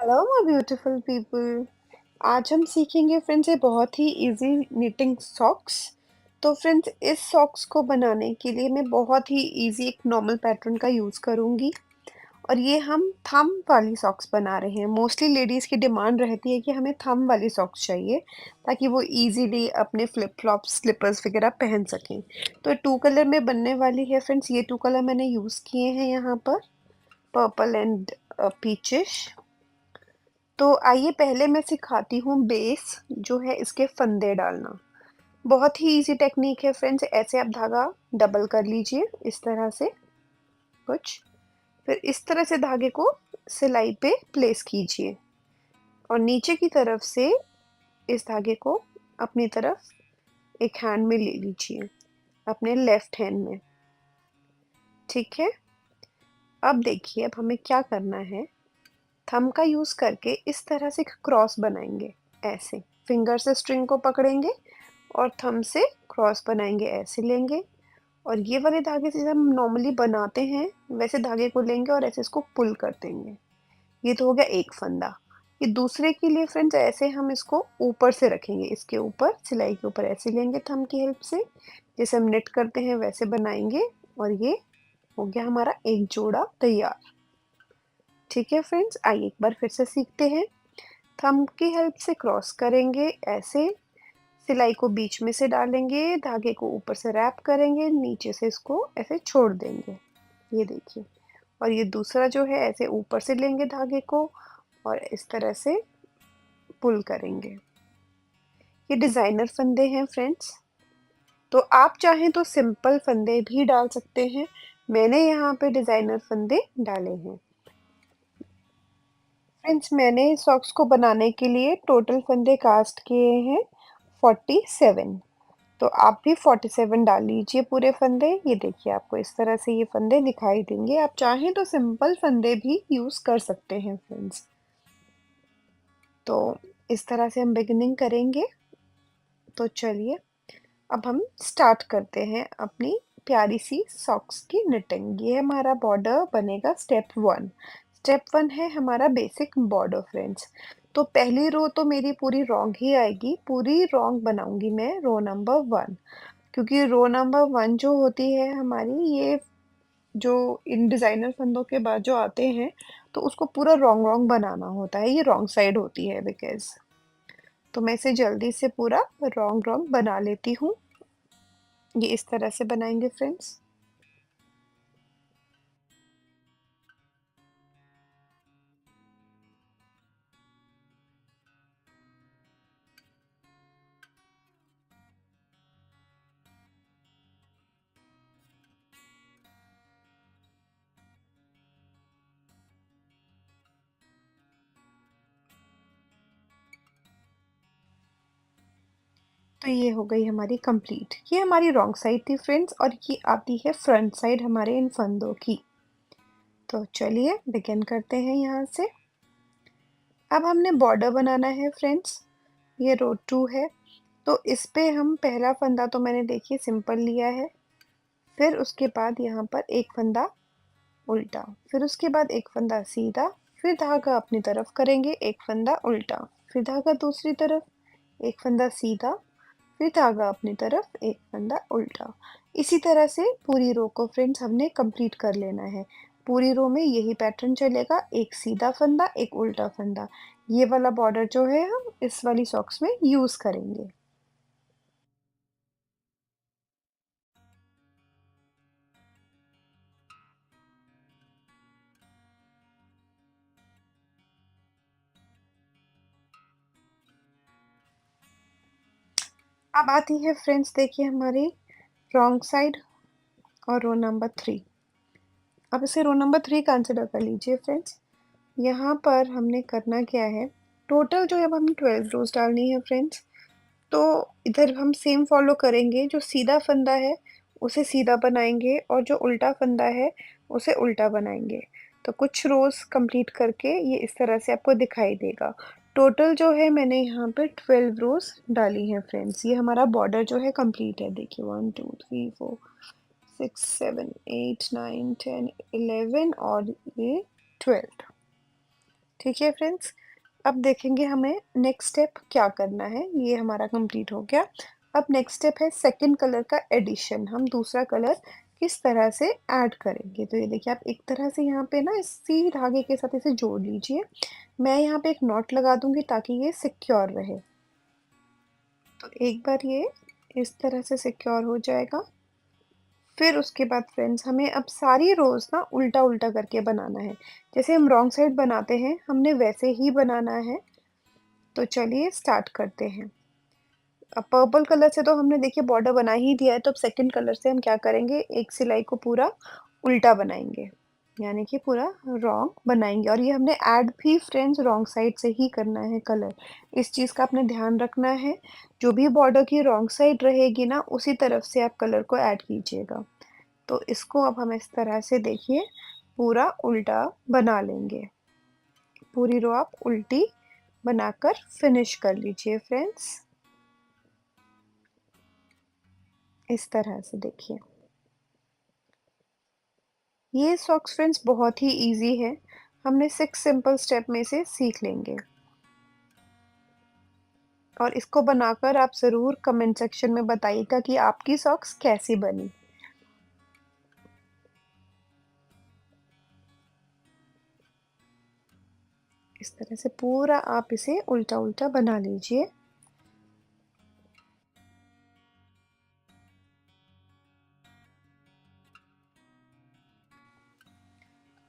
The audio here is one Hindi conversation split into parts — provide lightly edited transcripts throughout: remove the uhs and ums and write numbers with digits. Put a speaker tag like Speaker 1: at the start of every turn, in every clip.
Speaker 1: Hello my beautiful people. आज हम सीखेंगे फ्रेंड्स ये बहुत ही इजी निटिंग सॉक्स। तो फ्रेंड्स इस सॉक्स को बनाने के लिए मैं बहुत ही इजी एक नॉर्मल पैटर्न का यूज़ करूँगी। और ये हम थंब वाली सॉक्स बना रहे हैं। मोस्टली लेडीज़ की डिमांड रहती है कि हमें थंब वाली सॉक्स चाहिए ताकि वो इजीली अपने फ्लिप फ्लॉप्स स्लीपर्स वगैरह पहन सकें। तो टू कलर में बनने वाली है फ्रेंड्स। ये टू कलर मैंने यूज़ किए हैं यहाँ पर, पर्पल एंड पीचिश। तो आइए पहले मैं सिखाती हूँ बेस जो है इसके फंदे डालना। बहुत ही इजी टेक्निक है फ्रेंड्स। ऐसे आप धागा डबल कर लीजिए इस तरह से कुछ, फिर इस तरह से धागे को सिलाई पे प्लेस कीजिए और नीचे की तरफ से इस धागे को अपनी तरफ एक हैंड में ले लीजिए, अपने लेफ्ट हैंड में। ठीक है, अब देखिए अब हमें क्या करना है। थंब का यूज करके इस तरह से क्रॉस बनाएंगे। ऐसे फिंगर से स्ट्रिंग को पकड़ेंगे और थंब से क्रॉस बनाएंगे, ऐसे लेंगे। और ये वाले धागे से हम नॉर्मली बनाते हैं वैसे धागे को लेंगे और ऐसे इसको पुल कर देंगे। ये तो हो गया एक फंदा। ये दूसरे के लिए फ्रेंड्स ऐसे हम इसको ऊपर से रखेंगे, इसके ऊपर सिलाई के ऊपर ऐसे लेंगे थंब की हेल्प से, जैसे हम नेट करते हैं वैसे बनाएंगे। और ये हो गया हमारा एक जोड़ा तैयार। ठीक है फ्रेंड्स, आइए एक बार फिर से सीखते हैं। थंब की हेल्प से क्रॉस करेंगे, ऐसे सिलाई को बीच में से डालेंगे, धागे को ऊपर से रैप करेंगे, नीचे से इसको ऐसे छोड़ देंगे। ये देखिए। और ये दूसरा जो है ऐसे ऊपर से लेंगे धागे को और इस तरह से पुल करेंगे। ये डिजाइनर फंदे हैं फ्रेंड्स। तो आप चाहें तो सिंपल फंदे भी डाल सकते हैं। मैंने यहाँ पे डिजाइनर फंदे डाले हैं। फ्रेंड्स मैंने सॉक्स को बनाने के लिए टोटल फंदे कास्ट किए हैं 47। तो आप भी 47 डाल लीजिए पूरे फंदे। ये देखिए आपको इस तरह से ये फंदे दिखाई देंगे। आप चाहें तो सिंपल फंदे भी यूज कर सकते हैं फ्रेंड्स। तो इस तरह से हम बिगिनिंग करेंगे। तो चलिए अब हम स्टार्ट करते हैं अपनी प्यारी सी सॉक्स की निटिंग। ये हमारा बॉर्डर बनेगा स्टेप 1। स्टेप 1 है हमारा बेसिक बॉर्डर फ्रेंड्स। तो पहली रो तो मेरी पूरी रॉन्ग ही आएगी, पूरी रॉन्ग बनाऊंगी मैं रो नंबर 1। क्योंकि रो नंबर 1 जो होती है हमारी, ये जो इन डिजाइनर फंदों के बाद जो आते हैं तो उसको पूरा रॉन्ग रॉन्ग बनाना होता है, ये रॉन्ग साइड होती है बिकॉज। तो मैं इसे जल्दी से पूरा रॉन्ग रॉन्ग बना लेती हूँ। ये इस तरह से बनाएंगे फ्रेंड्स। तो ये हो गई हमारी कंप्लीट। ये हमारी रॉन्ग साइड थी फ्रेंड्स और ये आती है फ्रंट साइड हमारे इन फंदों की। तो चलिए बिगिन करते हैं यहाँ से। अब हमने बॉर्डर बनाना है फ्रेंड्स। ये रो 2 है। तो इस पे हम पहला फंदा तो मैंने देखिए सिंपल लिया है। फिर उसके बाद यहाँ पर एक फंदा उल्टा, फिर उसके बाद एक फंदा सीधा, फिर धागा अपनी तरफ करेंगे, एक फंदा उल्टा, फिर धागा दूसरी तरफ, एक फंदा सीधा, फिर धागा अपनी तरफ, एक फंदा उल्टा। इसी तरह से पूरी रो को फ्रेंड्स हमने कंप्लीट कर लेना है। पूरी रो में यही पैटर्न चलेगा, एक सीधा फंदा एक उल्टा फंदा। ये वाला बॉर्डर जो है हम इस वाली सॉक्स में यूज करेंगे। अब आती है फ्रेंड्स देखिए हमारी रॉन्ग साइड और रो नंबर 3। अब इसे रो नंबर 3 कंसिडर कर लीजिए फ्रेंड्स। यहाँ पर हमने करना क्या है, टोटल जो है अब हमें 12 रोज डालनी है फ्रेंड्स। तो इधर हम सेम फॉलो करेंगे, जो सीधा फंदा है उसे सीधा बनाएंगे और जो उल्टा फंदा है उसे उल्टा बनाएंगे। तो कुछ रोज कंप्लीट करके ये इस तरह से आपको दिखाई देगा। टोटल जो है मैंने यहाँ पे 12 रोज डाली हैं फ्रेंड्स। ये हमारा बॉर्डर जो है कंप्लीट है। देखिए 1 2 3 4 6 7 8 9 10 11 और ये 12। ठीक है फ्रेंड्स। अब देखेंगे हमें नेक्स्ट स्टेप क्या करना है। ये हमारा कंप्लीट हो गया। अब नेक्स्ट स्टेप है सेकंड कलर का एडिशन। हम दूसरा कलर किस तरह से ऐड करेंगे। तो ये देखिए आप एक तरह से यहाँ पे ना इसी धागे के साथ इसे जोड़ लीजिए। मैं यहाँ पे एक नॉट लगा दूंगी ताकि ये सिक्योर रहे। तो एक बार ये इस तरह से सिक्योर हो जाएगा। फिर उसके बाद फ्रेंड्स हमें अब सारी रोज ना उल्टा उल्टा करके बनाना है। जैसे हम रॉन्ग साइड बनाते हैं हमने वैसे ही बनाना है। तो चलिए स्टार्ट करते हैं। अब पर्पल कलर से तो हमने देखिए बॉर्डर बना ही दिया है, तो अब सेकंड कलर से हम क्या करेंगे, एक सिलाई को पूरा उल्टा बनाएंगे, यानी कि पूरा रॉन्ग बनाएंगे। और ये हमने ऐड भी फ्रेंड्स रॉन्ग साइड से ही करना है कलर। इस चीज़ का आपने ध्यान रखना है। जो भी बॉर्डर की रॉन्ग साइड रहेगी ना उसी तरफ से आप कलर को ऐड कीजिएगा। तो इसको अब हम इस तरह से देखिए पूरा उल्टा बना लेंगे। पूरी रो आप उल्टी बनाकर फिनिश कर लीजिए फ्रेंड्स, इस तरह से देखिए। ये सॉक्स फ्रेंड्स बहुत ही इजी है। हमने 6 सिंपल स्टेप में से सीख लेंगे। और इसको बनाकर आप ज़रूर कमेंट सेक्शन में बताइएगा कि आपकी सॉक्स कैसी बनी। इस तरह से पूरा आप इसे उल्टा-उल्टा बना लीजिए।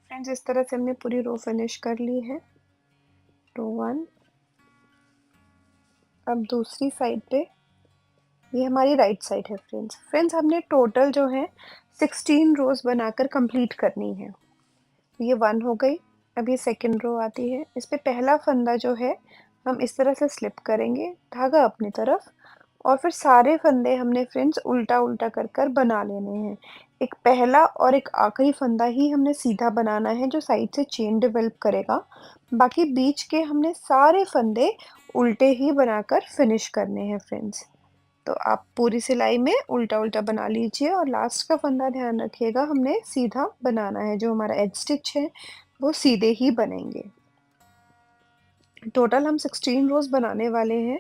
Speaker 1: फ्रेंड्स इस तरह से हमने पूरी रो फिनिश कर ली है। रो 1। अब दूसरी साइड पे, ये हमारी राइट साइड है फ्रेंड्स। फ्रेंड्स हमने टोटल जो है 16 रोज़ बनाकर कंप्लीट करनी है। ये 1 हो गई। अब ये सेकंड रो आती है। इस पे पहला फंदा जो है हम इस तरह से स्लिप करेंगे धागा अपनी तरफ, और फिर सारे फंदे हमने फ्रेंड्स उल्टा-उल्टा कर कर बना लेने हैं। एक पहला और एक आखिरी फंदा ही हमने सीधा बनाना है जो साइड से चेन डेवलप करेगा। बाकी बीच के हमने सारे फंदे उल्टे ही बनाकर फिनिश करने हैं फ्रेंड्स। तो आप पूरी सिलाई में उल्टा-उल्टा बना लीजिए और लास्ट का फंदा ध्यान रखिएगा हमने सीधा बनाना है। जो हमारा एज स्टिच है वो सीधे ही बनेंगे। टोटल हम 16 रोज़ बनाने वाले हैं।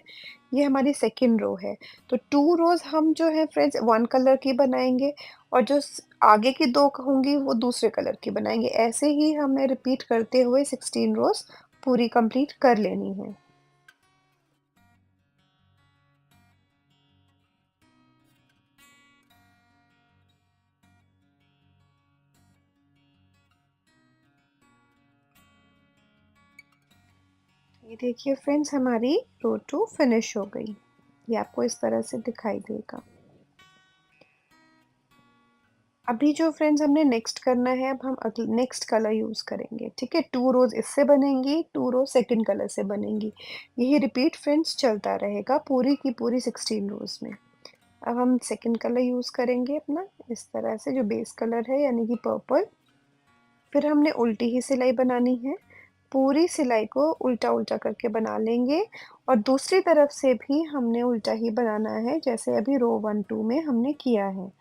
Speaker 1: ये हमारी सेकंड रो है। तो 2 रोज़ हम जो है फ्रेंड्स 1 कलर की बनाएँगे और जो आगे की 2 होंगी वो दूसरे कलर की बनाएँगे। ऐसे ही हमें रिपीट करते हुए 16 रोज़ पूरी कंप्लीट कर लेनी है। ये देखिए फ्रेंड्स हमारी रो 2 फिनिश हो गई। ये आपको इस तरह से दिखाई देगा। अभी जो फ्रेंड्स हमने नेक्स्ट करना है, अब हम नेक्स्ट कलर यूज़ करेंगे, ठीक है। 2 रोज़ इससे बनेंगी, 2 रोज़ सेकंड कलर से बनेंगी। यही रिपीट फ्रेंड्स चलता रहेगा पूरी की पूरी 16 रोज़ में। अब हम सेकंड कलर यूज़ करेंगे अपना, इस तरह से जो बेस कलर है यानी कि पर्पल। फिर हमने उल्टी ही सिलाई बनानी है। पूरी सिलाई को उल्टा-उल्टा करके बना लेंगे और दूसरी तरफ से भी हमने उल्टा ही बनाना है जैसे अभी रो 1 2 में हमने किया है।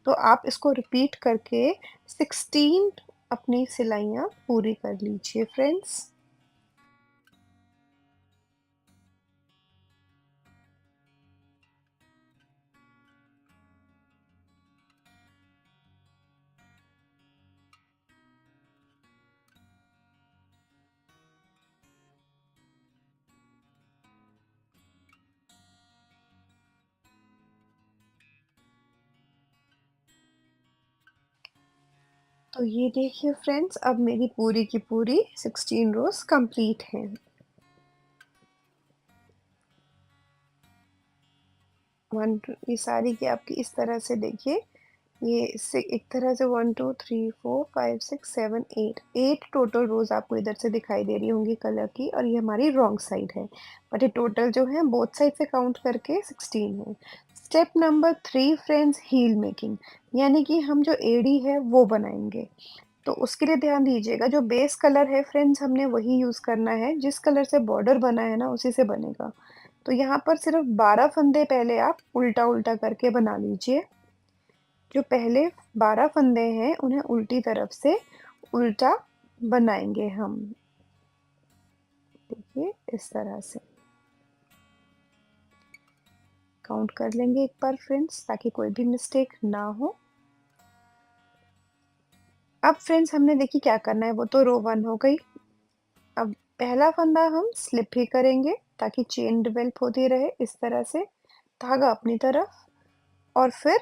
Speaker 1: तो आप इसको रिपीट करके 16 अपनी सिलाइयाँ पूरी कर लीजिए फ्रेंड्स। तो ये देखिए फ्रेंड्स अब मेरी पूरी की पूरी 16 रोज़ कंप्लीट हैं। 1 2 ये सारी की आपकी इस तरह से देखिए, ये इससे एक तरह से 1 2 3 4 5 6 7 8 8 टोटल रोज़ आपको इधर से दिखाई दे रही होंगी कलर की, और ये हमारी रॉन्ग साइड है। बट ये टोटल जो है बोथ साइड से काउंट करके 16 है। Step number 3 friends heel making, यानी कि हम जो एड़ी है वो बनाएंगे। तो उसके लिए ध्यान दीजिएगा जो बेस कलर है फ्रेंड्स हमने वही यूज़ करना है, जिस कलर से बॉर्डर बना है ना उसी से बनेगा। तो यहाँ पर सिर्फ 12 फंदे पहले आप उल्टा-उल्टा करके बना लीजिए। जो पहले 12 फंदे हैं उन्हें उल्टी तरफ से उल्टा बनाएंगे हम। ये इस तरह से काउंट कर लेंगे एक बार फ्रेंड्स, ताकि कोई भी मिस्टेक ना हो। अब फ्रेंड्स हमने देखिए क्या करना है, वो तो रो 1 हो गई। अब पहला फंदा हम स्लिप ही करेंगे ताकि चेन डेवलप होती रहे इस तरह से, धागा अपनी तरफ और फिर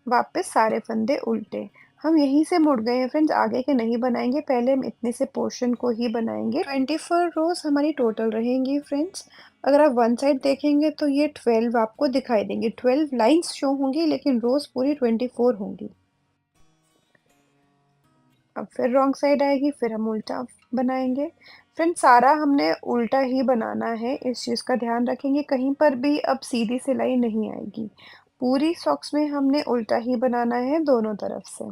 Speaker 1: वापस सारे फंदे उल्टे। हम यहीं से मुड़ गए हैं फ्रेंड्स, आगे के नहीं बनाएंगे, पहले हम इतने से पोर्शन को ही बनाएंगे। 24 रोज हमारी टोटल रहेंगी फ्रेंड्स। अगर आप वन साइड देखेंगे तो ये 12 आपको दिखाई देंगे, 12 लाइंस शो होंगी, लेकिन रोज पूरी 24 होंगी। अब फिर रॉन्ग साइड आएगी, फिर हम उल्टा बनाएंगे। फ्रेंड्स सारा हमने उल्टा ही बनाना है, इस चीज़ का ध्यान रखेंगे, कहीं पर भी अब सीधी सिलाई नहीं आएगी। पूरी सॉक्स में हमने उल्टा ही बनाना है दोनों तरफ से।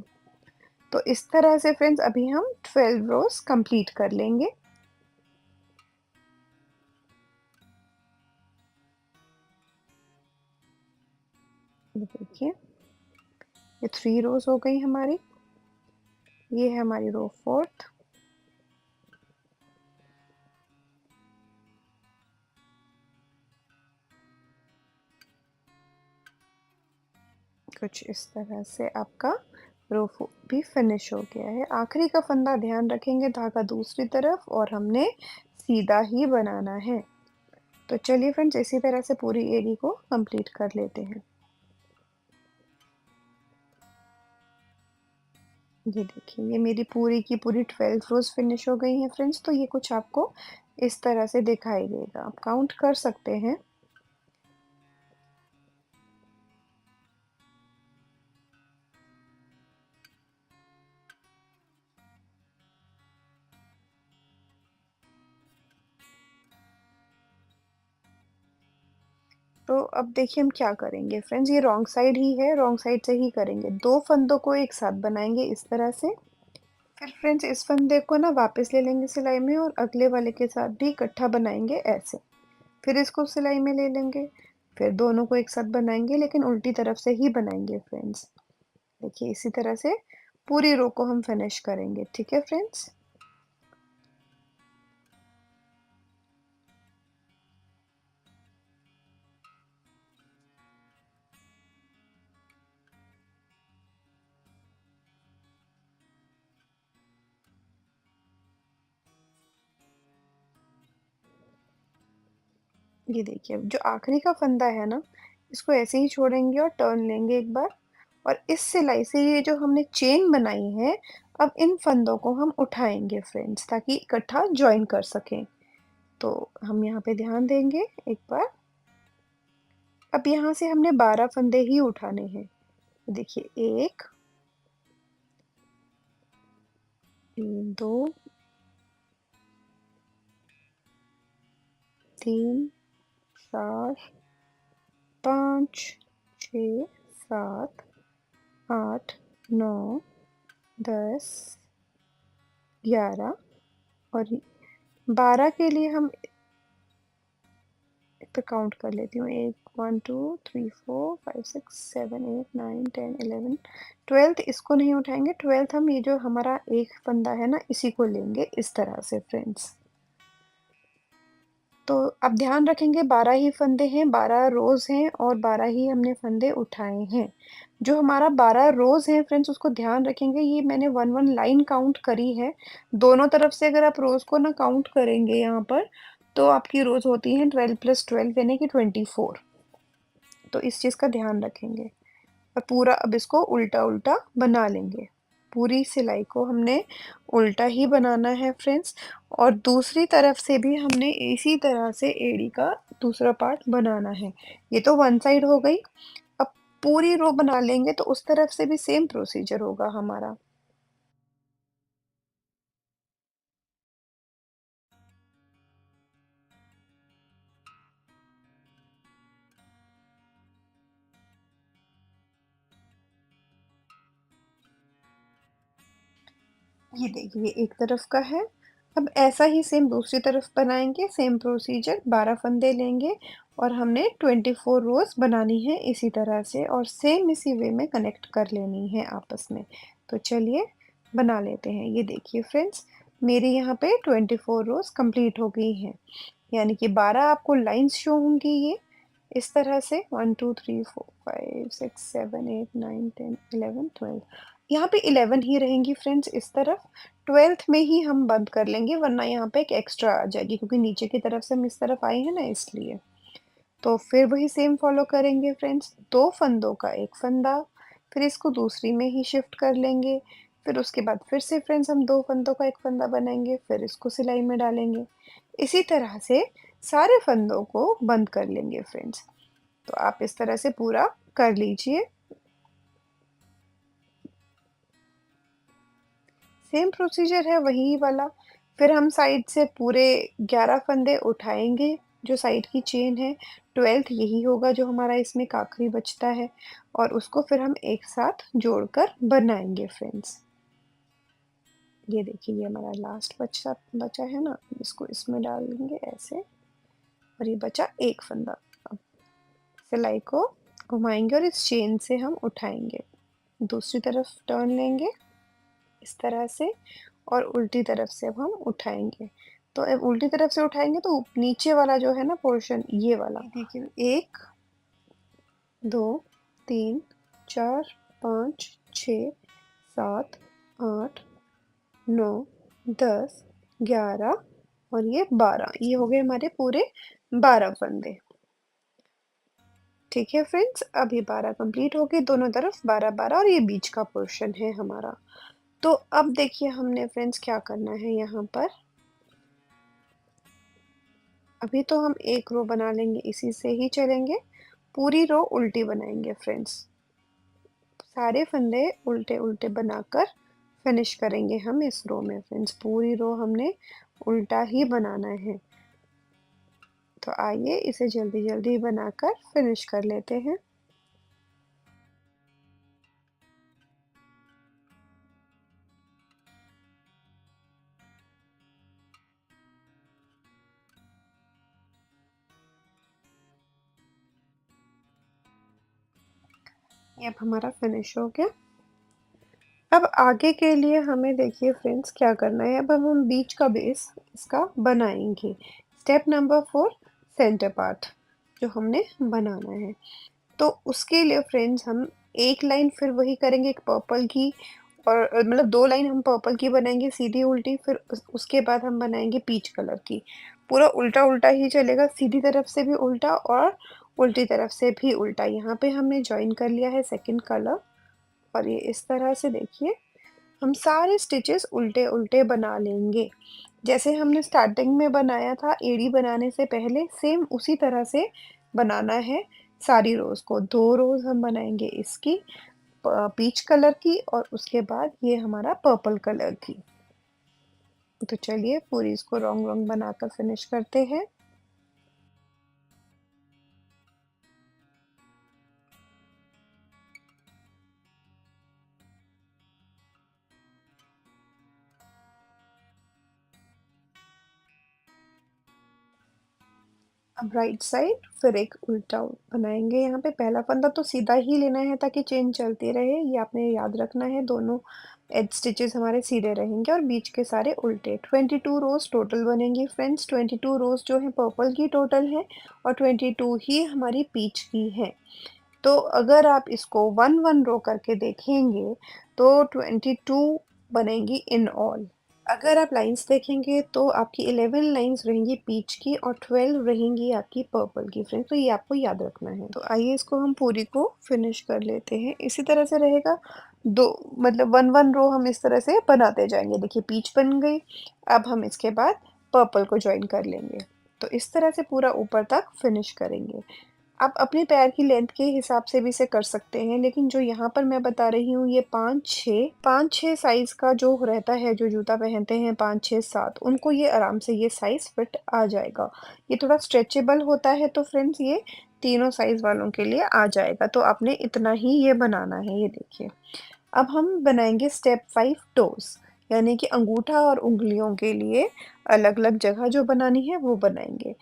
Speaker 1: तो इस तरह से फ्रेंड्स अभी हम 12 रोज कंप्लीट कर लेंगे। ये देखिए, ये 3 रोज हो गई हमारी। ये है हमारी रो 4th। कुछ इस तरह से आपका रो भी फिनिश हो गया है। आखिरी का फंदा ध्यान रखेंगे, धागा दूसरी तरफ और हमने सीधा ही बनाना है। तो चलिए फ्रेंड्स इसी तरह से पूरी एड़ी को कंप्लीट कर लेते हैं। ये देखिए, ये मेरी पूरी की पूरी 12 रोज फिनिश हो गई हैं फ्रेंड्स। तो ये कुछ आपको इस तरह से दिखाई देगा, आप काउंट कर सकते हैं। तो अब देखिए हम क्या करेंगे फ्रेंड्स, ये रॉन्ग साइड ही है, रॉन्ग साइड से ही करेंगे। 2 फंदों को एक साथ बनाएंगे इस तरह से। फिर फ्रेंड्स इस फंदे को ना वापस ले लेंगे सिलाई में और अगले वाले के साथ भी इकट्ठा बनाएंगे ऐसे। फिर इसको सिलाई में ले लेंगे, फिर दोनों को एक साथ बनाएंगे, लेकिन उल्टी तरफ से ही बनाएंगे फ्रेंड्स। देखिए इसी तरह से पूरी रो को हम फिनिश करेंगे, ठीक है फ्रेंड्स। ये देखिए जो आखिरी का फंदा है ना, इसको ऐसे ही छोड़ेंगे और टर्न लेंगे एक बार, और इस सिलाई से ये जो हमने चेन बनाई है, अब इन फंदों को हम उठाएंगे फ्रेंड्स, ताकि इकट्ठा ज्वाइन कर सकें। तो हम यहाँ पे ध्यान देंगे एक बार। अब यहाँ से हमने 12 फंदे ही उठाने हैं। देखिए 1 2 3 4 5 6 7 8 9 10 11 और 12 के लिए हम पे काउंट कर लेती हूँ। 1 1 2 3 4 5 6 7 8 9 10 11 12th इसको नहीं उठाएंगे। 12th हम ये जो हमारा एक फंदा है ना, इसी को लेंगे इस तरह से फ्रेंड्स। तो अब ध्यान रखेंगे 12 ही फंदे हैं, 12 रोज हैं और 12 ही हमने फंदे उठाए हैं। जो हमारा 12 रोज हैं फ्रेंड्स, उसको ध्यान रखेंगे, ये मैंने 1 1 लाइन काउंट करी है। दोनों तरफ से अगर आप रोज को ना काउंट करेंगे यहाँ पर, तो आपकी रोज होती हैं 12 + 12 यानी कि 24। तो इस चीज़ का ध्यान रखेंगे और पूरा अब इसको उल्टा उल्टा बना लेंगे। पूरी सिलाई को हमने उल्टा ही बनाना है फ्रेंड्स, और दूसरी तरफ से भी हमने इसी तरह से एड़ी का दूसरा पार्ट बनाना है। ये तो वन साइड हो गई। अब पूरी रो बना लेंगे तो उस तरफ से भी सेम प्रोसीजर होगा हमारा। ये देखिए एक तरफ का है। अब ऐसा ही सेम दूसरी तरफ बनाएंगे, सेम प्रोसीजर, 12 फंदे लेंगे और हमने 24 रोज बनानी है इसी तरह से, और सेम इसी वे में कनेक्ट कर लेनी है आपस में। तो चलिए बना लेते हैं। ये देखिए फ्रेंड्स, मेरी यहाँ पे 24 रोज कंप्लीट हो गई हैं। यानी कि 12 आपको लाइंस शो होंगी ये इस तरह से 1 2 3 4 5 6 7 8 9 10 11 12 यहाँ पे 11 ही रहेंगी फ्रेंड्स इस तरफ 12th में ही हम बंद कर लेंगे वरना यहाँ पे एक एक्स्ट्रा आ जाएगी क्योंकि नीचे की तरफ से हम इस तरफ आए हैं ना इसलिए तो फिर वही सेम फॉलो करेंगे फ्रेंड्स 2 फंदों का एक फंदा फिर इसको दूसरी में ही शिफ्ट कर लेंगे फिर उसके बाद फिर से फ्रेंड्स हम 2 फंदों का एक फंदा बनाएंगे फिर इसको सिलाई में डालेंगे इसी तरह से सारे फंदों को बंद कर लेंगे फ्रेंड्स तो आप इस तरह से पूरा कर लीजिए सेम प्रोसीजर है वही वाला फिर हम साइड से पूरे 11 फंदे उठाएंगे जो साइड की चेन है 12th यही होगा जो हमारा इसमें एक आखिरी बचता है और उसको फिर हम एक साथ जोड़कर बनाएंगे फ्रेंड्स ये देखिए ये हमारा लास्ट बचा बचा है ना इसको इसमें डाल देंगे ऐसे और ये बचा एक फंदा अब सिलाई को घुमाएंगे और इस चेन से हम उठाएंगे दूसरी तरफ टर्न लेंगे इस तरह से और उल्टी तरफ से अब हम उठाएंगे तो अब उल्टी तरफ से उठाएंगे तो नीचे वाला जो है ना पोर्शन ये वाला देखिए 1 2 3 4 5 6 7 8 9 10 11 और ये 12 ये हो गए हमारे पूरे 12 फंदे ठीक है फ्रेंड्स अब ये 12 कंप्लीट हो गए दोनों तरफ 12 12 और ये बीच का पोर्शन है हमारा तो अब देखिए हमने फ्रेंड्स क्या करना है यहाँ पर अभी तो हम एक रो बना लेंगे इसी से ही चलेंगे पूरी रो उल्टी बनाएंगे फ्रेंड्स सारे फंदे उल्टे उल्टे बनाकर फिनिश करेंगे हम इस रो में फ्रेंड्स पूरी रो हमने उल्टा ही बनाना है तो आइए इसे जल्दी जल्दी बनाकर फिनिश कर लेते हैं ये अब हमारा फिनिश हो गया अब आगे के लिए हमें देखिए फ्रेंड्स क्या करना है अब हम बीच का बेस इसका बनाएंगे स्टेप नंबर 4 सेंटर पार्ट जो हमने बनाना है तो उसके लिए फ्रेंड्स हम एक लाइन फिर वही करेंगे एक पर्पल की और मतलब 2 लाइन हम पर्पल की बनाएंगे सीधी उल्टी फिर उसके बाद हम बनाएंगे पीच कलर की पूरा उल्टा उल्टा ही चलेगा सीधी तरफ से भी उल्टा और उल्टी तरफ से भी उल्टा यहाँ पे हमने ज्वाइन कर लिया है सेकंड कलर और ये इस तरह से देखिए हम सारे स्टिचेस उल्टे उल्टे बना लेंगे जैसे हमने स्टार्टिंग में बनाया था एड़ी बनाने से पहले सेम उसी तरह से बनाना है सारी रोज को 2 रोज हम बनाएंगे इसकी पीच कलर की और उसके बाद ये हमारा पर्पल कलर की तो चलिए पूरी इसको रॉन्ग रॉन्ग बनाकर फिनिश करते हैं अब राइट साइड फिर एक उल्टा बनाएंगे यहाँ पे पहला फंदा तो सीधा ही लेना है ताकि चेन चलती रहे ये आपने याद रखना है दोनों एज स्टिचेस हमारे सीधे रहेंगे और बीच के सारे उल्टे 22 रोज टोटल बनेंगी फ्रेंड्स 22 रोज जो है पर्पल की टोटल है और 22 ही हमारी पीच की है तो अगर आप इसको 1 1 रो करके देखेंगे तो 22 बनेंगी इन ऑल अगर आप लाइंस देखेंगे तो आपकी 11 लाइंस रहेंगी पीच की और 12 रहेंगी आपकी पर्पल की फ्रेंड्स तो ये आपको याद रखना है तो आइए इसको हम पूरी को फिनिश कर लेते हैं इसी तरह से रहेगा दो मतलब 1 1 रो हम इस तरह से बनाते जाएंगे देखिए पीच बन गई अब हम इसके बाद पर्पल को ज्वाइन कर लेंगे तो इस तरह से पूरा ऊपर तक फिनिश करेंगे आप अपने पैर की लेंथ के हिसाब से भी इसे कर सकते हैं लेकिन जो यहाँ पर मैं बता रही हूँ ये 5 6 साइज का जो रहता है जो जूता पहनते हैं 5 6 7 उनको ये आराम से ये साइज फिट आ जाएगा ये थोड़ा स्ट्रेचेबल होता है तो फ्रेंड्स ये तीनों साइज वालों के लिए आ जाएगा तो आपने इतना ही ये बनाना है ये देखिए अब हम बनाएंगे स्टेप 5 टोस यानी कि अंगूठा और उंगलियों के लिए अलग अलग जगह जो बनानी है वो बनाएंगे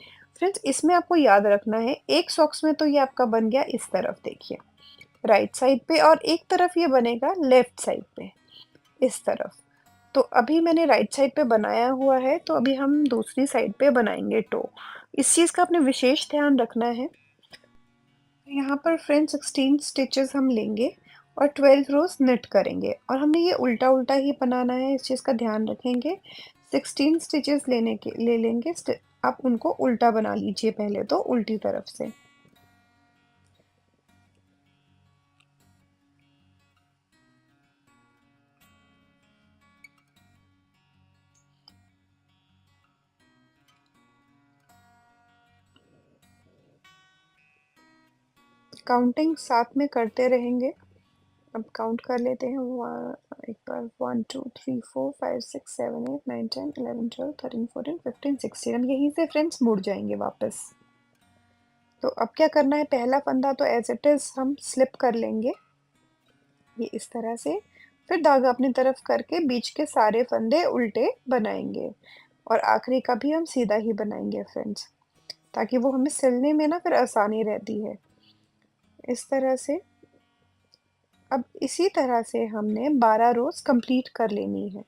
Speaker 1: फ्रेंड्स इसमें आपको याद रखना है एक सॉक्स में तो ये आपका बन गया इस तरफ देखिए राइट साइड पे और एक तरफ ये बनेगा लेफ्ट साइड पे इस तरफ तो अभी मैंने राइट साइड पे बनाया हुआ है, तो अभी हम दूसरी साइड पे बनाएँगे टो। इस चीज़ का आपने विशेष ध्यान रखना है। यहाँ पर फ्रेंड्स 16 स्टिचेस हम लेंगे और 12 रोज़ निट करेंगे और हमें ये उल्टा-उल्टा ही बनाना है, इस चीज़ का ध्यान रखेंगे। 16 स्टिचेस ले लेंगे, आप उनको उल्टा बना लीजिए पहले तो उल्टी तरफ से। काउंटिंग साथ में करते रहेंगे। अब काउंट कर लेते हैं। एक बार 1 2 3 4 5 6 7 8 9 10 11 12 13 14 15 16। हम यहीं से फ्रेंड्स मुड़ जाएंगे वापस। तो अब क्या करना है, पहला फंदा तो एज इट इज हम स्लिप कर लेंगे, ये इस तरह से। फिर धागा अपनी तरफ करके बीच के सारे फंदे उल्टे बनाएंगे और आखिरी का भी हम सीधा ही बनाएंगे फ्रेंड्स, ताकि वो हमें सिलने में ना फिर आसानी रहती है इस तरह से। अब इसी तरह से हमने 12 रोज कंप्लीट कर लेनी है।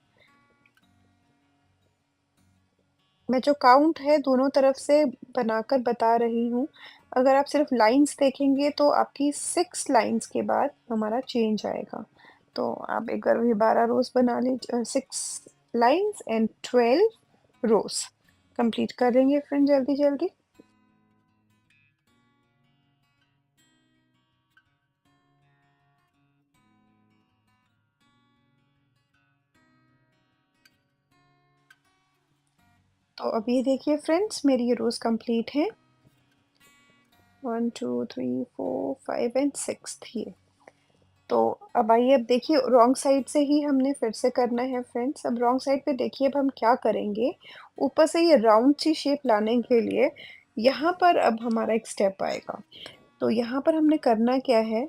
Speaker 1: मैं जो काउंट है दोनों तरफ से बनाकर बता रही हूँ। अगर आप सिर्फ लाइंस देखेंगे तो आपकी 6 लाइंस के बाद हमारा चेंज आएगा। तो आप एक बार भी 12 रोज बना लीजिए, 6 लाइंस एंड 12 रोज कंप्लीट करेंगे फ्रेंड जल्दी जल्दी। तो अब ये देखिए फ्रेंड्स, मेरी ये रोज कंप्लीट है। 1 2 3 4 5 एंड 6 ये। तो अब आइए, अब देखिए रॉन्ग साइड से ही हमने फिर से करना है फ्रेंड्स। अब रॉन्ग साइड पे देखिए, अब हम क्या करेंगे, ऊपर से ये राउंड सी शेप लाने के लिए यहाँ पर अब हमारा एक स्टेप आएगा। तो यहाँ पर हमने करना क्या है,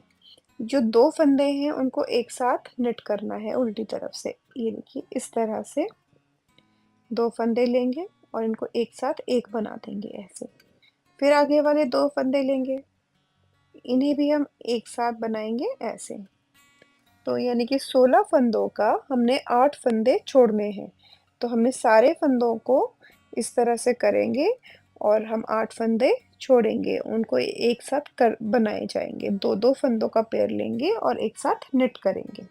Speaker 1: जो 2 फंदे हैं उनको एक साथ निट करना है उल्टी तरफ से। ये देखिए इस तरह से 2 फंदे लेंगे और इनको एक साथ एक बना देंगे ऐसे। फिर आगे वाले 2 फंदे लेंगे, इन्हें भी हम एक साथ बनाएंगे ऐसे। तो यानी कि 16 फंदों का हमने 8 फंदे छोड़ने हैं। तो हमें सारे फंदों को इस तरह से करेंगे और हम 8 फंदे छोड़ेंगे, उनको एक साथ कर बनाए जाएंगे। 2-2 फंदों का पेयर लेंगे और एक साथ निट करेंगे।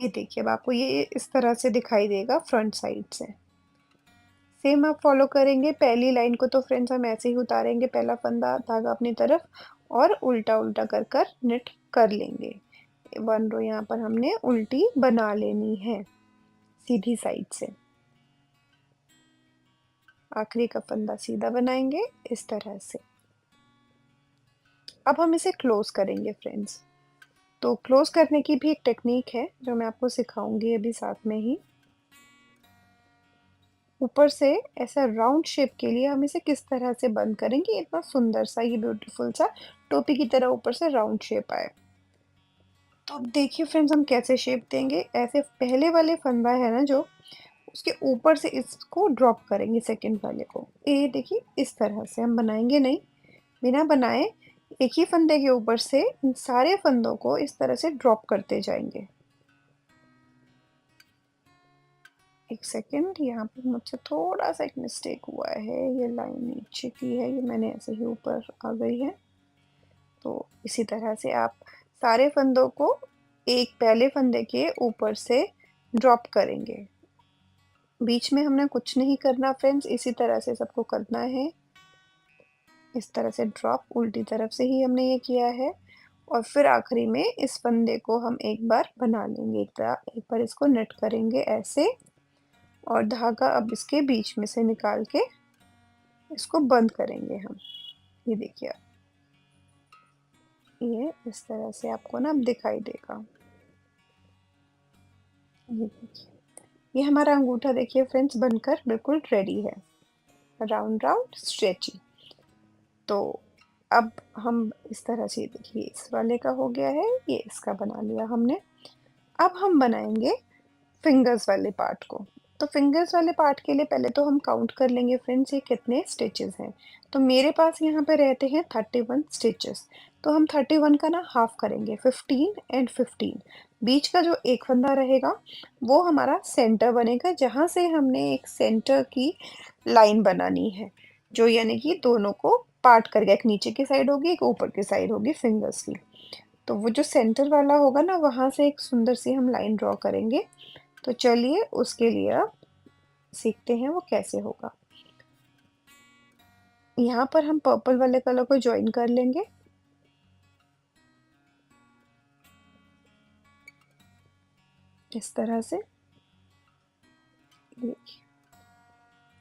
Speaker 1: ये देखिए, अब आपको ये इस तरह से दिखाई देगा फ्रंट साइड से। सेम आप फॉलो करेंगे। पहली लाइन को तो फ्रेंड्स हम ऐसे ही उतारेंगे, पहला फंदा धागा अपनी तरफ और उल्टा उल्टा कर कर निट कर लेंगे। 1 रो यहाँ पर हमने उल्टी बना लेनी है सीधी साइड से। आखिरी का फंदा सीधा बनाएंगे इस तरह से। अब हम इसे क्लोज करेंगे फ्रेंड्स। तो क्लोज करने की भी एक टेक्निक है जो मैं आपको सिखाऊंगी अभी साथ में ही। ऊपर से ऐसा राउंड शेप के लिए हम इसे किस तरह से बंद करेंगे, इतना सुंदर सा ये ब्यूटीफुल सा टोपी की तरह ऊपर से राउंड शेप आए। तो अब देखिए फ्रेंड्स, हम कैसे शेप देंगे। ऐसे पहले वाले फंदा है ना जो, उसके ऊपर से इसको ड्रॉप करेंगे सेकंड वाले को। ये देखिए इस तरह से हम बनाएंगे नहीं, बिना बनाए एक ही फंदे के ऊपर से इन सारे फंदों को इस तरह से ड्रॉप करते जाएंगे। एक सेकंड, यहाँ पे मुझसे थोड़ा सा एक मिस्टेक हुआ है, ये लाइन नीचे की है, ये मैंने ऐसे ही ऊपर आ गई है। तो इसी तरह से आप सारे फंदों को एक पहले फंदे के ऊपर से ड्रॉप करेंगे। बीच में हमने कुछ नहीं करना फ्रेंड्स, इसी तरह से सबको करना है। इस तरह से ड्रॉप उल्टी तरफ से ही हमने ये किया है और फिर आखिरी में इस फंदे को हम एक बार बना लेंगे, एक बार इसको नेट करेंगे ऐसे और धागा अब इसके बीच में से निकाल के इसको बंद करेंगे हम। ये देखिए, ये इस तरह से आपको ना अब दिखाई देगा। ये देखिए, ये हमारा अंगूठा देखिए फ्रेंड्स बनकर बिल्कुल रेडी है, राउंड राउंड स्ट्रेची। तो अब हम इस तरह से देखिए, इस वाले का हो गया है, ये इसका बना लिया हमने। अब हम बनाएंगे फिंगर्स वाले पार्ट को। तो फिंगर्स वाले पार्ट के लिए पहले तो हम काउंट कर लेंगे फ्रेंड्स, ये कितने स्टिचेस हैं। तो मेरे पास यहाँ पे रहते हैं 31 स्टिचेस। तो हम 31 का ना हाफ करेंगे, 15 एंड 15। बीच का जो एक फंदा रहेगा वो हमारा सेंटर बनेगा, जहाँ से हमने एक सेंटर की लाइन बनानी है, जो यानी कि दोनों को पार्ट करेगा। एक नीचे की साइड होगी, एक ऊपर की साइड होगी फिंगर्स की। तो वो जो सेंटर वाला होगा ना, वहां से एक सुंदर सी हम लाइन ड्रॉ करेंगे। तो चलिए उसके लिए अब सीखते हैं वो कैसे होगा। यहाँ पर हम पर्पल वाले कलर को ज्वाइन कर लेंगे, इस तरह से। देखिए,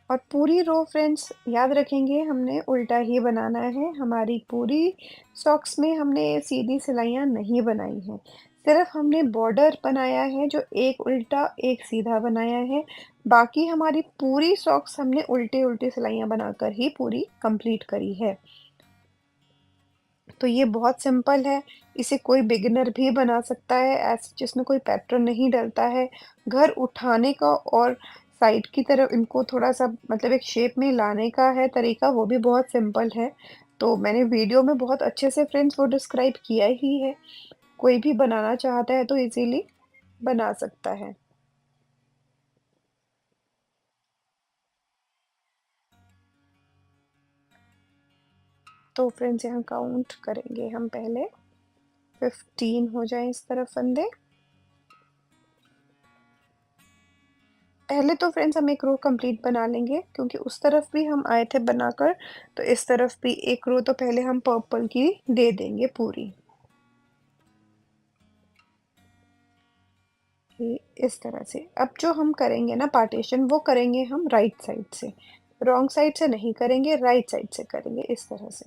Speaker 1: और पूरी रो फ्रेंड्स याद रखेंगे, हमने उल्टा ही बनाना है। हमारी पूरी सॉक्स में हमने सीधी सिलाइयाँ नहीं बनाई हैं, सिर्फ हमने बॉर्डर बनाया है जो एक उल्टा एक सीधा बनाया है। बाकी हमारी पूरी सॉक्स हमने उल्टे उल्टी सिलाइयाँ बनाकर ही पूरी कंप्लीट करी है। तो ये बहुत सिंपल है, इसे कोई बिगिनर भी बना सकता है, ऐसे जिसमें कोई पैटर्न नहीं डलता है। घर उठाने का और साइड की तरफ इनको थोड़ा सा मतलब एक शेप में लाने का है तरीका, वो भी बहुत सिंपल है। तो मैंने वीडियो में बहुत अच्छे से फ्रेंड्स वो डिस्क्राइब किया ही है, कोई भी बनाना चाहता है तो इजीली बना सकता है। तो फ्रेंड्स यहाँ काउंट करेंगे हम पहले, 15 हो जाए इस तरफ फंदे। पहले तो फ्रेंड्स हम एक रो कंप्लीट बना लेंगे, क्योंकि उस तरफ भी हम आए थे बनाकर, तो इस तरफ भी एक रो तो पहले हम पर्पल की दे देंगे पूरी। ये इस तरह से। अब जो हम करेंगे ना पार्टीशन, वो करेंगे हम राइट साइड से, रॉन्ग साइड से नहीं करेंगे, राइट साइड से करेंगे इस तरह से।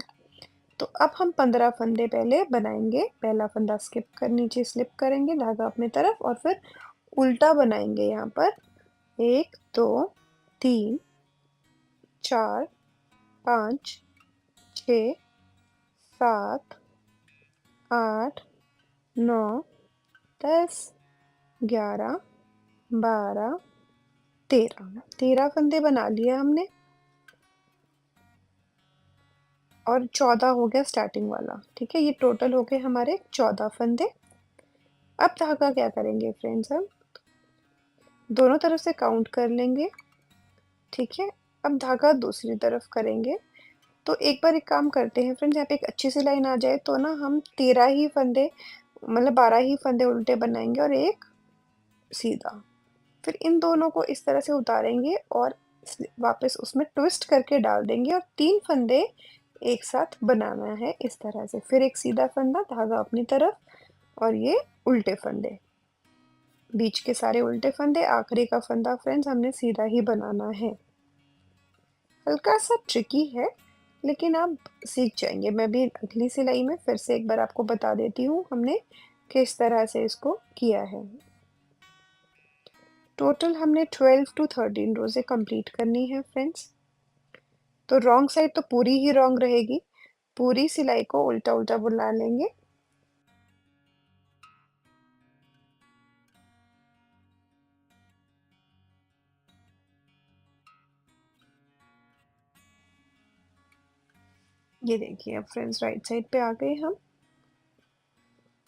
Speaker 1: तो अब हम 15 फंदे पहले बनाएंगे। पहला फंदा स्किप कर नीचे स्लिप करेंगे, धागा अपनी तरफ, और फिर उल्टा बनाएंगे यहाँ पर। 1 2 3 4 5 6 7 8 9 10 11 12 13। 13 फंदे बना लिए हमने, और 14 हो गया स्टार्टिंग वाला। ठीक है, ये टोटल हो गए हमारे 14 फंदे। अब धागा क्या करेंगे फ्रेंड्स, हम दोनों तरफ से काउंट कर लेंगे। ठीक है, अब धागा दूसरी तरफ करेंगे। तो एक बार एक काम करते हैं फ्रेंड्स, यहाँ पे एक अच्छी सी लाइन आ जाए तो ना हम 13 ही फंदे, मतलब 12 ही फंदे उल्टे बनाएंगे और एक सीधा। फिर इन दोनों को इस तरह से उतारेंगे और वापस उसमें ट्विस्ट करके डाल देंगे, और 3 फंदे एक साथ बनाना है इस तरह से। फिर एक सीधा फंदा, धागा अपनी तरफ, और ये उल्टे फंदे, बीच के सारे उल्टे फंदे, आखिरी का फंदा फ्रेंड्स हमने सीधा ही बनाना है। हल्का सा ट्रिकी है, लेकिन आप सीख जाएंगे। मैं भी अगली सिलाई में फिर से एक बार आपको बता देती हूँ हमने किस तरह से इसको किया है। टोटल हमने 12 टू 13 रोज़ें कंप्लीट करनी है फ्रेंड्स। तो रॉन्ग साइड तो पूरी ही रॉन्ग रहेगी, पूरी सिलाई को उल्टा उल्टा बुला लेंगे। ये देखिए, अब फ्रेंड्स राइट साइड पे आ गए हम।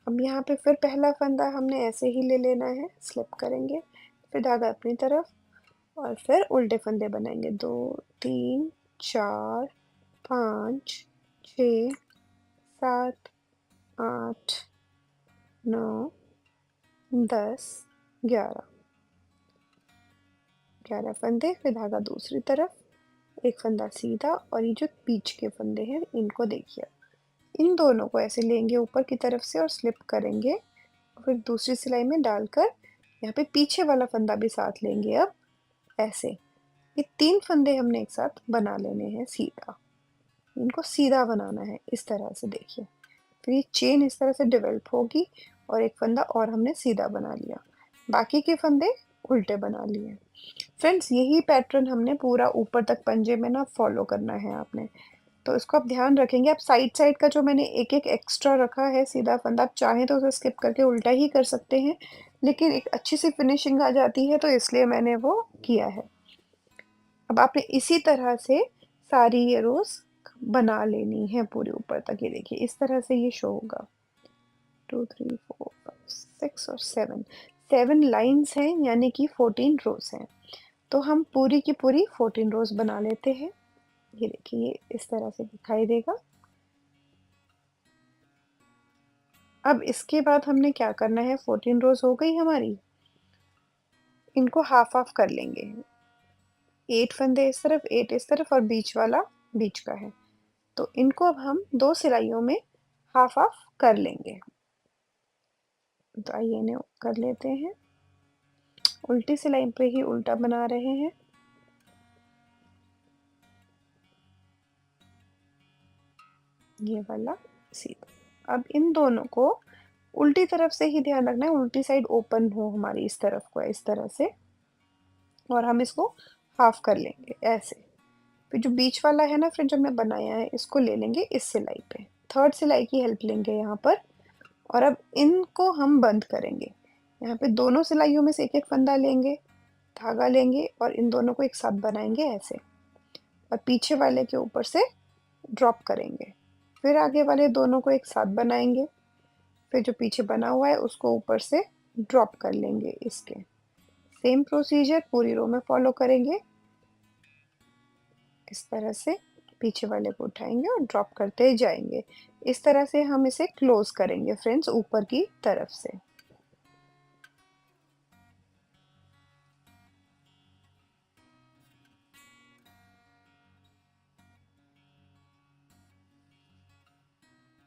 Speaker 1: अब यहाँ पे फिर पहला फंदा हमने ऐसे ही ले लेना है, स्लिप करेंगे, फिर धागा अपनी तरफ, और फिर उल्टे फंदे बनाएंगे। 2 3 4 5 6 7 8 9 10 11। 11 फंदे, फिर धागा दूसरी तरफ, एक फंदा सीधा, और ये जो बीच के फंदे हैं इनको देखिए, इन दोनों को ऐसे लेंगे ऊपर की तरफ से और स्लिप करेंगे, फिर दूसरी सिलाई में डालकर यहाँ पे पीछे वाला फंदा भी साथ लेंगे अब, ऐसे। ये 3 फंदे हमने एक साथ बना लेने हैं सीधा, इनको सीधा बनाना है इस तरह से देखिए। फिर ये चेन इस तरह से डेवलप होगी और एक फंदा और हमने सीधा बना लिया, बाकी के फंदे उल्टे बना लिए। फ्रेंड्स यही पैटर्न हमने पूरा ऊपर तक पंजे में ना फॉलो करना है आपने, तो इसको आप ध्यान रखेंगे। आप साइड साइड का जो मैंने एक एक एक्स्ट्रा रखा है सीधा फंदा, आप चाहें तो उसे स्किप करके उल्टा ही कर सकते हैं, लेकिन एक अच्छी सी फिनिशिंग आ जाती है तो इसलिए मैंने वो किया है। अब आपने इसी तरह से सारी ये रोज बना लेनी है पूरे ऊपर तक। ये देखिए इस तरह से ये शो होगा, 2 3 4 5 6 और 7, 7 लाइन्स हैं यानी कि 14 रोज हैं। तो हम पूरी की पूरी 14 रोज बना लेते हैं। ये देखिए ये इस तरह से दिखाई देगा। अब इसके बाद हमने क्या करना है, 14 रोज हो गई हमारी, इनको हाफ हाफ कर लेंगे। 8 फंदे इस तरफ, 8 इस तरफ और बीच वाला बीच का है, तो इनको अब हम 2 सिलाइयों में हाफ हाफ कर लेंगे। तो आइए इन्हें कर लेते हैं, उल्टी सिलाई पे ही उल्टा बना रहे हैं। ये वाला सीधा। अब इन दोनों को उल्टी तरफ से ही ध्यान रखना है, उल्टी साइड ओपन हो हमारी इस तरफ को इस तरह से, और हम इसको हाफ कर लेंगे ऐसे। फिर जो बीच वाला है ना फ्रेंड जो हमने बनाया है, इसको ले लेंगे इस सिलाई पे, थर्ड सिलाई की हेल्प लेंगे यहाँ पर, और अब इनको हम बंद करेंगे। यहाँ पे दोनों सिलाइयों में से एक एक फंदा लेंगे, धागा लेंगे और इन दोनों को एक साथ बनाएंगे ऐसे, और पीछे वाले के ऊपर से ड्रॉप करेंगे। फिर आगे वाले दोनों को एक साथ बनाएंगे, फिर जो पीछे बना हुआ है उसको ऊपर से ड्रॉप कर लेंगे इसके। सेम प्रोसीजर पूरी रो में फॉलो करेंगे। इस तरह से पीछे वाले को उठाएंगे और ड्रॉप करते जाएंगे। इस तरह से हम इसे क्लोज करेंगे फ्रेंड्स ऊपर की तरफ से।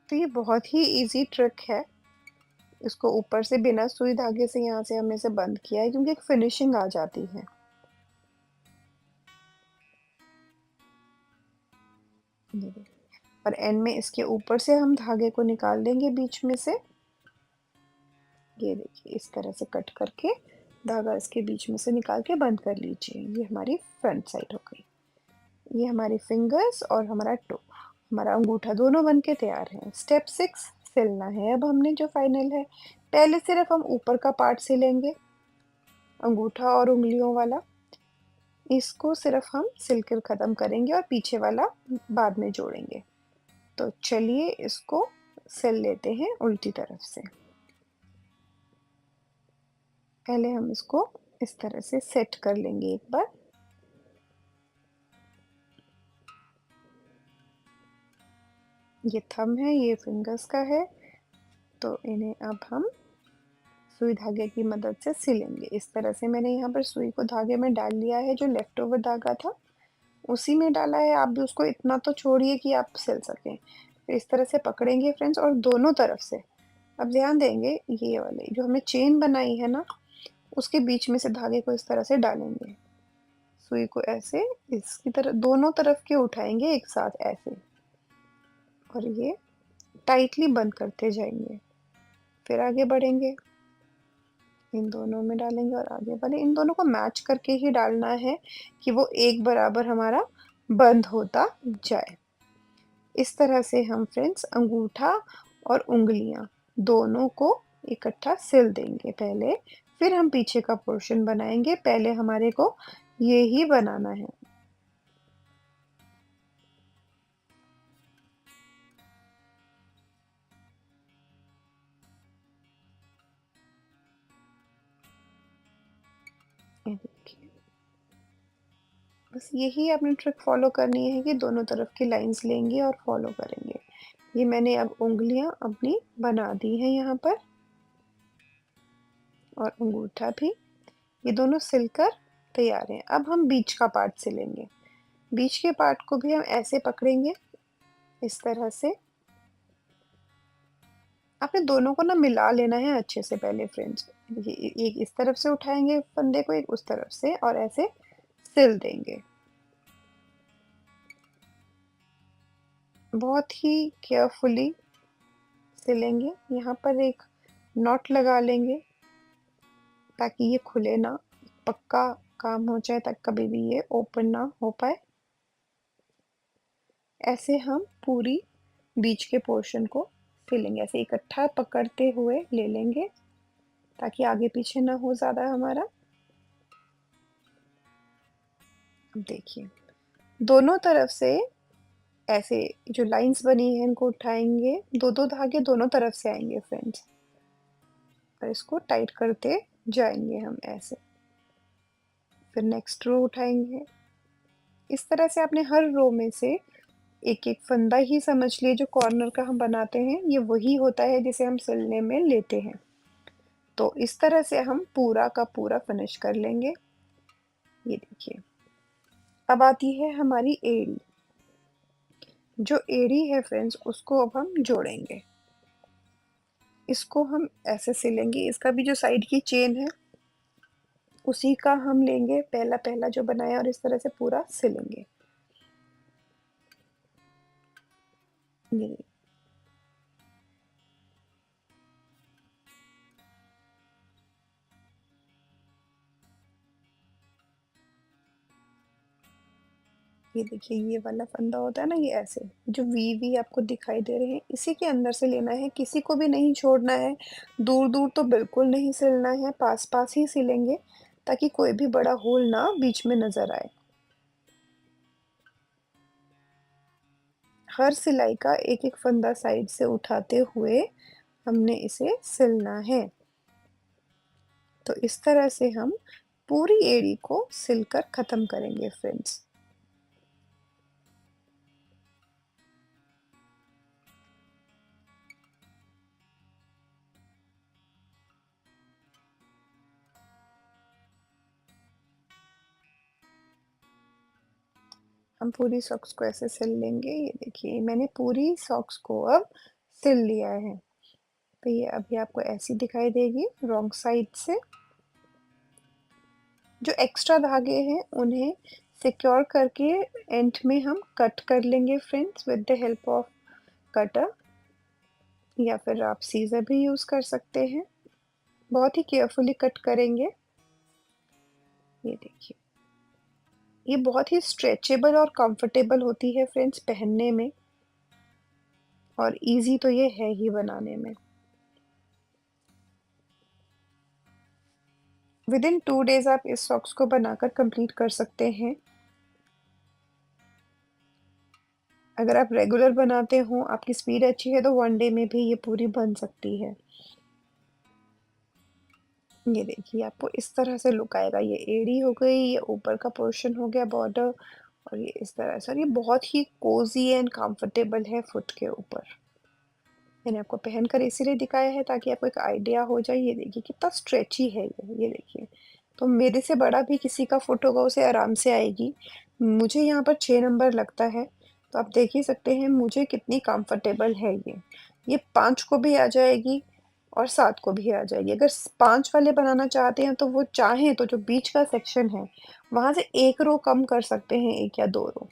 Speaker 1: तो ये बहुत ही इजी ट्रिक है, इसको ऊपर से बिना सुई धागे से यहाँ से हमने इसे बंद किया है क्योंकि एक फिनिशिंग आ जाती है। और एंड में इसके ऊपर से हम धागे को निकाल देंगे बीच में से। ये देखिए इस तरह से कट करके धागा इसके बीच में से निकाल के बंद कर लीजिए। ये हमारी फ्रंट साइड हो गई। ये हमारी फिंगर्स और हमारा टो, हमारा अंगूठा दोनों बन के तैयार हैं। स्टेप 6 सिलना है अब हमने जो फाइनल है। पहले सिर्फ हम ऊपर का पार्ट सिलेंगे, अंगूठा और उंगलियों वाला, इसको सिर्फ हम सिलकर ख़त्म करेंगे और पीछे वाला बाद में जोड़ेंगे। तो चलिए इसको सिल लेते हैं उल्टी तरफ से। पहले हम इसको इस तरह से सेट कर लेंगे एक बार। ये थंब है, ये फिंगर्स का है, तो इन्हें अब हम सुई धागे की मदद से सिलेंगे। इस तरह से मैंने यहाँ पर सुई को धागे में डाल लिया है, जो लेफ्ट ओवर धागा था उसी में डाला है। आप भी उसको इतना तो छोड़िए कि आप सिल सकें। फिर इस तरह से पकड़ेंगे फ्रेंड्स और दोनों तरफ से अब ध्यान देंगे, ये वाले जो हमने चेन बनाई है ना उसके बीच में से धागे को इस तरह से डालेंगे, सुई को ऐसे इसकी तरफ दोनों तरफ के उठाएंगे एक साथ ऐसे, और ये टाइटली बंद करते जाएंगे। फिर आगे बढ़ेंगे, इन दोनों में डालेंगे और आगे वाले, इन दोनों को मैच करके ही डालना है कि वो एक बराबर हमारा बंद होता जाए। इस तरह से हम फ्रेंड्स अंगूठा और उंगलियां दोनों को इकट्ठा सिल देंगे पहले, फिर हम पीछे का पोर्शन बनाएंगे। पहले हमारे को ये ही बनाना है। ये देखिए बस यही आपने ट्रिक फॉलो करनी है कि दोनों तरफ की लाइंस लेंगे और फॉलो करेंगे। ये मैंने अब उंगलियां अपनी बना दी हैं यहाँ पर, और अंगूठा भी, ये दोनों सिलकर तैयार हैं। अब हम बीच का पार्ट सिलेंगे। बीच के पार्ट को भी हम ऐसे पकड़ेंगे इस तरह से। आपने दोनों को ना मिला लेना है अच्छे से पहले फ्रेंड्स। ये एक इस तरफ से उठाएंगे फंदे को, एक उस तरफ से, और ऐसे सिल देंगे। बहुत ही केयरफुली सिलेंगे। यहाँ पर एक नॉट लगा लेंगे ताकि ये खुले ना, पक्का काम हो जाए, ताकि कभी भी ये ओपन ना हो पाए। ऐसे हम पूरी बीच के पोर्शन को सिलेंगे, ऐसे इकट्ठा पकड़ते हुए ले लेंगे ताकि आगे पीछे ना हो ज़्यादा हमारा। अब देखिए, दोनों तरफ से ऐसे जो लाइंस बनी है इनको उठाएंगे, दो दो धागे दोनों तरफ से आएंगे फ्रेंड्स, और इसको टाइट करते जाएंगे हम ऐसे। फिर नेक्स्ट रो उठाएंगे। इस तरह से आपने हर रो में से एक एक फंदा ही समझ लिए, जो कॉर्नर का हम बनाते हैं ये वही होता है जिसे हम सिलने में लेते हैं। तो इस तरह से हम पूरा का पूरा फिनिश कर लेंगे। ये देखिए, अब आती है हमारी एड़ी। जो एड़ी है फ्रेंड्स, उसको अब हम जोड़ेंगे। इसको हम ऐसे सिलेंगे। इसका भी जो साइड की चेन है उसी का हम लेंगे, पहला पहला जो बनाया, और इस तरह से पूरा सिलेंगे। ये ये देखिए, ये वाला फंदा होता है ना, ये ऐसे जो वी वी आपको दिखाई दे रहे हैं, इसी के अंदर से लेना है, किसी को भी नहीं छोड़ना है। दूर दूर तो बिल्कुल नहीं सिलना है, पास पास ही सिलेंगे ताकि कोई भी बड़ा होल ना बीच में नजर आए। हर सिलाई का एक एक फंदा साइड से उठाते हुए हमने इसे सिलना है। तो इस तरह से हम पूरी एड़ी को सिलकर खत्म करेंगे फ्रेंड्स। हम पूरी सॉक्स को ऐसे सिल लेंगे। ये देखिए, मैंने पूरी सॉक्स को अब सिल लिया है। तो ये अभी आपको ऐसी दिखाई देगी रॉन्ग साइड से। जो एक्स्ट्रा धागे हैं उन्हें सिक्योर करके एंड में हम कट कर लेंगे friends, with the help off cutter, या फिर आप सीजर भी यूज कर सकते हैं। बहुत ही केयरफुली कट करेंगे। ये देखिए, ये बहुत ही स्ट्रेचेबल और कंफर्टेबल होती है फ्रेंड्स पहनने में, और इजी तो ये है ही बनाने में। विद इन 2 डेज आप इस सॉक्स को बनाकर कंप्लीट कर सकते हैं। अगर आप रेगुलर बनाते हो, आपकी स्पीड अच्छी है, तो 1 डे में भी ये पूरी बन सकती है। ये देखिए, आपको इस तरह से लुक आएगा। ये एड़ी हो गई, ये ऊपर का पोर्शन हो गया बॉर्डर, और ये इस तरह से, और ये बहुत ही कोजी एंड कंफर्टेबल है फुट के ऊपर। मैंने आपको पहनकर इसीलिए दिखाया है ताकि आपको एक आइडिया हो जाए। ये देखिए कितना स्ट्रेची है ये देखिए। तो मेरे से बड़ा भी किसी का फुट होगा उसे आराम से आएगी। मुझे यहाँ पर 6 नंबर लगता है, तो आप देख ही सकते हैं मुझे कितनी कंफर्टेबल है ये 5 को भी आ जाएगी और 7 को भी आ जाएगी। अगर 5 वाले बनाना चाहते हैं तो वो चाहें तो जो बीच का सेक्शन है वहां से एक रो कम कर सकते हैं, 1 या 2 रो।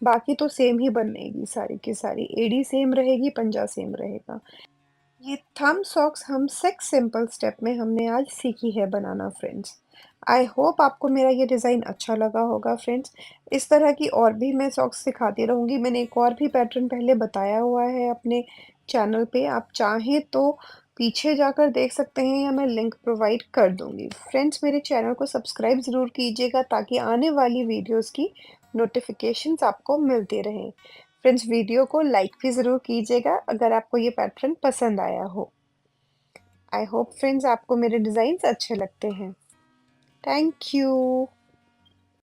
Speaker 1: बाकी तो सेम ही बनेगी, सारी की सारी एडी सेम रहेगी, पंजा सेम रहेगा। ये थंब सॉक्स हम 6 सिंपल स्टेप में हमने आज सीखी है बनाना फ्रेंड्स। आई होप आपको मेरा ये डिज़ाइन अच्छा लगा होगा फ्रेंड्स। इस तरह की और भी मैं सॉक्स सिखाती रहूँगी। मैंने एक और भी पैटर्न पहले बताया हुआ है अपने चैनल पे, आप चाहें तो पीछे जाकर देख सकते हैं, या मैं लिंक प्रोवाइड कर दूँगी। फ्रेंड्स, मेरे चैनल को सब्सक्राइब ज़रूर कीजिएगा ताकि आने वाली वीडियोज़ की नोटिफिकेशंस आपको मिलती रहें। फ्रेंड्स, वीडियो को लाइक भी ज़रूर कीजिएगा अगर आपको ये पैटर्न पसंद आया हो। आई होप फ्रेंड्स आपको मेरे डिज़ाइंस अच्छे लगते हैं। Thank you.